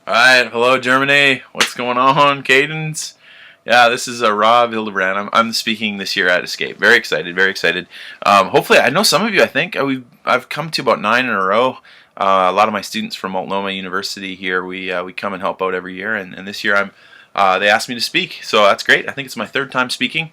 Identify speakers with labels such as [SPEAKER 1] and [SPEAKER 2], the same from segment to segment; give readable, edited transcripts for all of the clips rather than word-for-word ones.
[SPEAKER 1] Alright, hello Germany. What's going on, Cadence? Yeah, this is Rob Hildebrand. I'm speaking this year at Escape. Very excited, very excited. Hopefully, I know some of you. I think I've come to about 9 in a row. A lot of my students from Multnomah University here, we come and help out every year, and this year they asked me to speak, so that's great. I think it's my third time speaking.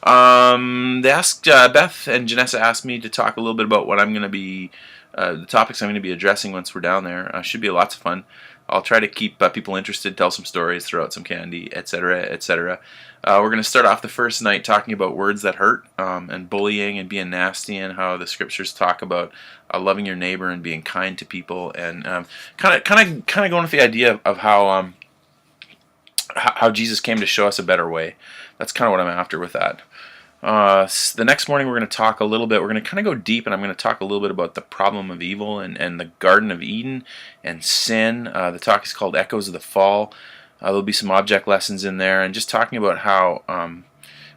[SPEAKER 1] They asked Beth and Janessa asked me to talk a little bit about what I'm going to be, the topics I'm going to be addressing once we're down there. Should be lots of fun. I'll try to keep people interested, tell some stories, throw out some candy, etc., etc. We're going to start off the first night talking about words that hurt, and bullying and being nasty, and how the scriptures talk about loving your neighbor and being kind to people, and kind of going with the idea of how Jesus came to show us a better way. That's kind of what I'm after with that. The next morning we're going to talk a little bit, we're going to kind of go deep, and I'm going to talk a little bit about the problem of evil and the Garden of Eden and sin. The talk is called Echoes of the Fall. There'll be some object lessons in there, and just talking about how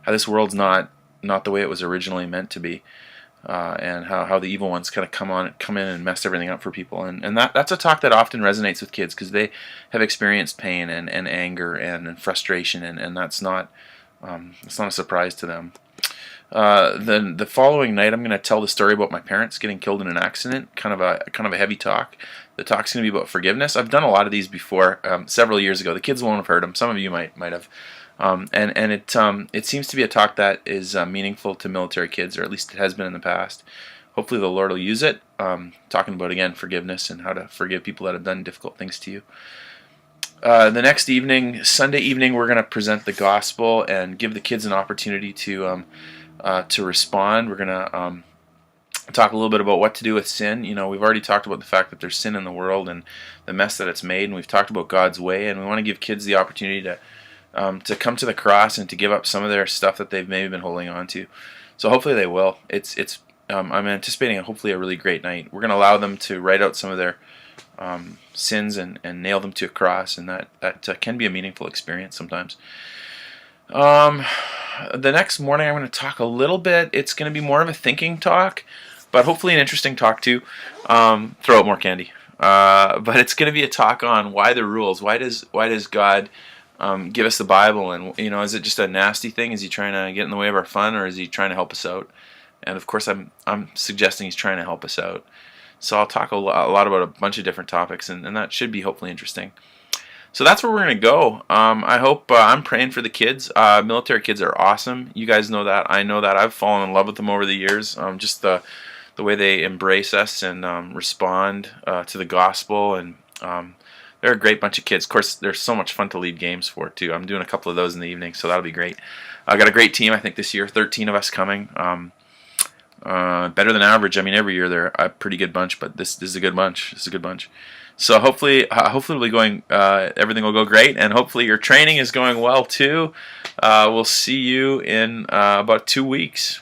[SPEAKER 1] this world's not the way it was originally meant to be, and how the evil ones kind of come in and mess everything up for people. And that's a talk that often resonates with kids because they have experienced pain and anger and frustration, and that's not a surprise to them. Then the following night, I'm going to tell the story about my parents getting killed in an accident. Kind of a heavy talk. The talk's going to be about forgiveness. I've done a lot of these before, several years ago. The kids won't have heard them. Some of you might have. And it seems to be a talk that is meaningful to military kids, or at least it has been in the past. Hopefully the Lord will use it. Talking about, again, forgiveness and how to forgive people that have done difficult things to you. The next evening, Sunday evening, we're going to present the gospel and give the kids an opportunity to respond. We're going to talk a little bit about what to do with sin. You know, we've already talked about the fact that there's sin in the world and the mess that it's made, and we've talked about God's way, and we want to give kids the opportunity to come to the cross and to give up some of their stuff that they've maybe been holding on to. So hopefully they will. I'm anticipating hopefully a really great night. We're going to allow them to write out some of their sins and nail them to a cross, and that can be a meaningful experience sometimes. The next morning I'm going to talk a little bit. It's going to be more of a thinking talk, but hopefully an interesting talk too. Throw out more candy. But it's going to be a talk on why the rules. Why does God give us the Bible? And is it just a nasty thing? Is he trying to get in the way of our fun, or is he trying to help us out? And of course I'm suggesting he's trying to help us out. So I'll talk a lot about a bunch of different topics, and that should be hopefully interesting. So that's where we're going to go. I hope I'm praying for the kids. Military kids are awesome. You guys know that. I know that. I've fallen in love with them over the years. Just the way they embrace us and respond to the gospel. And they're a great bunch of kids. Of course, they're so much fun to lead games for, too. I'm doing a couple of those in the evening, so that'll be great. I got a great team, I think, this year. 13 of us coming. Better than average. I mean, every year they're a pretty good bunch, but this is a good bunch. This is a good bunch. So hopefully we'll be going. Everything will go great, and hopefully your training is going well too. We'll see you in about 2 weeks.